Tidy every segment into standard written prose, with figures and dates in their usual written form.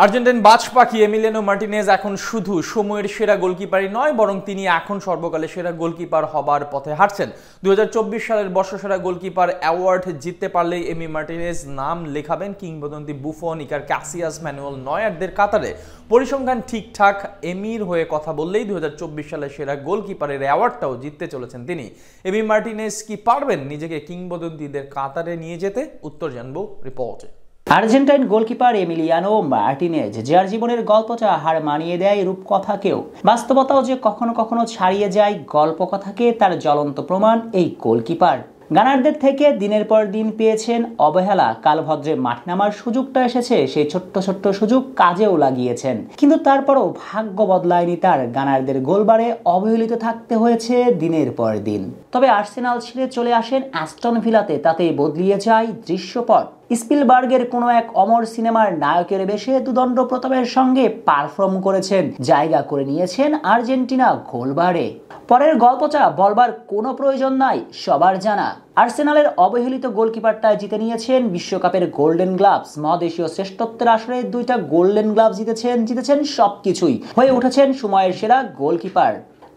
Argentine বাজ পাখি Emiliano Martinez এখন শুধু সময়ের সেরা গোলকিপারই নয়, বরং তিনি এখন সর্বকালের সেরা গোলকিপার হবার পথে হাঁটছেন। 2024 সালের বর্ষসেরা গোলকিপার অ্যাওয়ার্ড জিততে পারলেই এমি মার্টিনেজ নাম লেখাবেন কিংবদন্তি বুফন, ইকার ক্যাসিয়াস, ম্যানুয়েল নয়ারদের কাতারে। পরিসংখ্যান ঠিকঠাক এমির হয়ে কথা বললেই 2024 সালের সেরা গোলকিপারের অ্যাওয়ার্ডটাও জিততে চলেছেন তিনি। এমি মার্টিনেজ কি পারবেন নিজেকে কিংবদন্তিদের কাতারে নিয়ে যেতে? উত্তর জানবো রিপোর্টে। আর্জেন্টাইন গোলকিপার এমিলিয়ানো মার্টিনেজ, যার জীবনের গল্পটা হার মানিয়ে দেয় রূপকথাকেও, বাস্তবতাও যে কখনো কখনো ছাড়িয়ে যায় গল্পকথাকে, তার জ্বলন্ত প্রমাণ এই গোলকিপার। গানারদের থেকে দিনের পর দিন পেয়েছেন অবহেলা, কালভদ্রে মাঠ নামার সুযোগটা এসেছে, সেই ছোট্ট ছোট্ট সুযোগ কাজেও লাগিয়েছেন, কিন্তু তারপরও ভাগ্য বদলায়নি তার। গানারদের গোলবারে অবহেলিত থাকতে হয়েছে দিনের পর দিন। তবে আর্সেনাল ছেড়ে চলে আসেন অ্যাস্টন ভিলাতে, তাতেই বদলিয়ে যায় দৃশ্যপট। স্পিলবার্গের কোনো এক অমর সিনেমার নায়কের বেশে দুদণ্ড প্রতাপের সঙ্গে পারফর্ম করেছেন, জায়গা করে নিয়েছেন আর্জেন্টিনা গোলবারে। পরের গল্পটা বলবার কোনো প্রয়োজন নাই, সবার জানা। আর্সেনালের অবহেলিত গোলকিপারটা জিতে নিয়েছেন বিশ্বকাপের গোল্ডেন গ্লাভস। মহাদেশীয় শ্রেষ্ঠত্বের আসরে 2টা গোল্ডেন গ্লাভস জিতেছেন সবকিছুই, হয়ে উঠেছেন সময়ের সেরা গোলকিপার।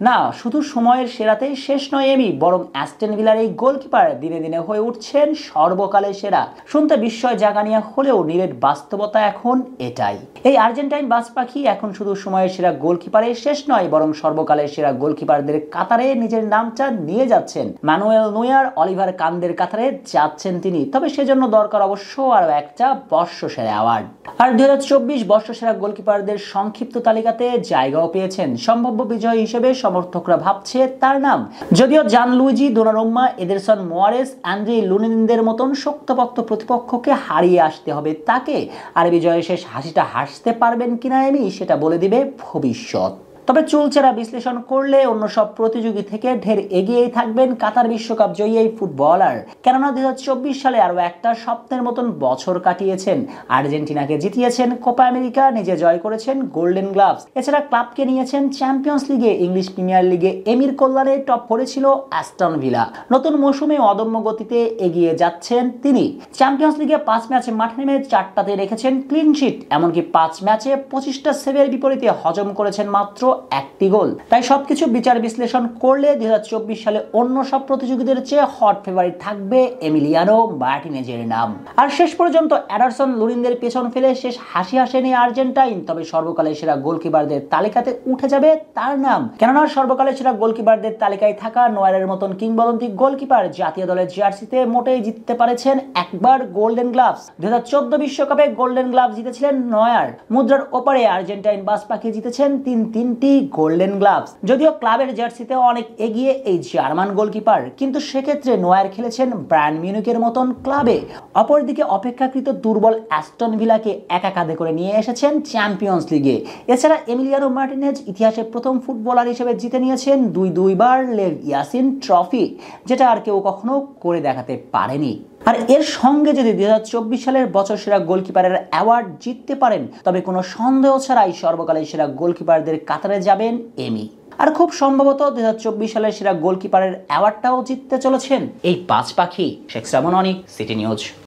না, শুধু সময়ের সেরাতেই শেষ নয় এমি, বরং অ্যাস্টন ভিলার এই গোলকিপার দিনে দিনে হয়ে উঠছেন সর্বকালের সেরা। শুনতে বিস্ময় জাগানিয়া হলেও নিরেট বাস্তবতা এখন এটাই। এই আর্জেন্টাইন বাজ পাখি এখন শুধু সময়ের সেরা গোলকিপারে শেষ নয়, বরং সর্বকালের সেরা গোলকিপারদের কাতারে নিজের নামটা নিয়ে যাচ্ছেন। ম্যানুয়েল নয়ার, অলিভার কানদের কাতারে যাচ্ছেন তিনি। তবে সেজন্য দরকার অবশ্য আরও একটা বর্ষসেরা অ্যাওয়ার্ড। আর 2024 বর্ষসেরা গোলকিপারদের সংক্ষিপ্ত তালিকাতে জায়গাও পেয়েছেন। সম্ভাব্য বিজয়ী হিসেবে সমর্থকরা ভাবছে তার নাম। যদিও জানলুইজি দোনারুম্মা, এডারসন মোয়ারেস, অ্যান্ড্রি লুনিনদের মতন শক্তপোক্ত প্রতিপক্ষকে হারিয়ে আসতে হবে তাকে। আর বিজয়ের শেষ হাসিটা হাসতে পারবেন কিনা এমি, সেটা বলে দিবে ভবিষ্যৎ। তবে চুলচেরা বিশ্লেষণ করলে অন্য সব প্রতিযোগী থেকে ঢের এগিয়েই থাকবেন কাতার বিশ্বকাপ জয়ী এই ফুটবলার। কেননা 2024 সালে আরো একটা স্বপ্নের মতন বছর কাটিয়েছেন। আর্জেন্টিনাকে জিতিয়েছেন কোপা আমেরিকা, নিজে জয় করেছেন গোল্ডেন গ্লাভস। এছাড়া ক্লাবকে নিয়েছেন চ্যাম্পিয়ন্স লিগে, ইংলিশ প্রিমিয়ার লিগে এমির কল্যাণে টপ করেছিল অ্যাস্টন ভিলা। নতুন মৌসুমে অদম্য গতিতে এগিয়ে যাচ্ছেন তিনি। চ্যাম্পিয়ন্স লিগে 5 ম্যাচে মাঠে নেমে 4টাতে রেখেছেন ক্লিন শিট, এমনকি 5 ম্যাচে 25টা সেভের বিপরীতে হজম করেছেন মাত্র 1টি গোল। তাই সবকিছু বিচার বিশ্লেষণ করলে 2024 সালে অন্য সব প্রতিযোগীদের চেয়ে হট ফেভারিট থাকবে এমিলিয়ানো মার্টিনেজের নাম। আর শেষ পর্যন্ত এডারসন লুনিনদের পেছন ফেলে শেষ হাসি হাসেনি আর্জেন্টাইন, তবে সর্বকালের সেরা গোলকিপারদের তালিকাতে উঠে যাবে তার নাম। কেননা সর্বকালের সেরা গোলকিপারদের তালিকায় থাকা নয়ারের মতন কিংবদন্তি গোলকিপার জাতীয় দলের জার্সিতে মোটেই জিততে পারেছেন একবার গোল্ডেন গ্লাভস। 2014 বিশ্বকাপে গোল্ডেন গ্লাভস জিতেছিলেন নয়ার। মুদ্রার ওপারে আর্জেন্টাইন বাজ পাখি জিতেছেন তিনটি গোল্ডেন গ্লাভস। যদিও ক্লাবের জার্সিতে অনেক এগিয়ে এই জার্মান গোলকিপার, কিন্তু সেক্ষেত্রে নয়ার খেলেছেন বায়ার্ন মিউনিখের মতন ক্লাবে। অপরদিকে অপেক্ষাকৃত দুর্বল অ্যাস্টন ভিলাকে একা কাঁধে করে নিয়ে এসেছেন চ্যাম্পিয়ন্স লিগে। এছাড়া এমিলিয়ানো মার্টিনেজ ইতিহাসে প্রথম ফুটবলার হিসেবে জিতে নিয়েছেন দুইবার লেভ ইয়াসিন ট্রফি, যেটা আর কেউ কখনো করে দেখাতে পারেনি। আর এর সঙ্গে যদি 2024 সালের বছরসেরা গোলকিপারের অ্যাওয়ার্ড জিততে পারেন, তবে কোনো সন্দেহ ছাড়াই সর্বকালের সেরা গোলকিপারদের কাতারে যাবেন এমি। আর খুব সম্ভবত 2024 সালের সেরা গোলকিপারের অ্যাওয়ার্ডটাও জিততে চলেছেন এই বাজ পাখি। শেখ শ্রাবণ অনিক, সিটি নিউজ।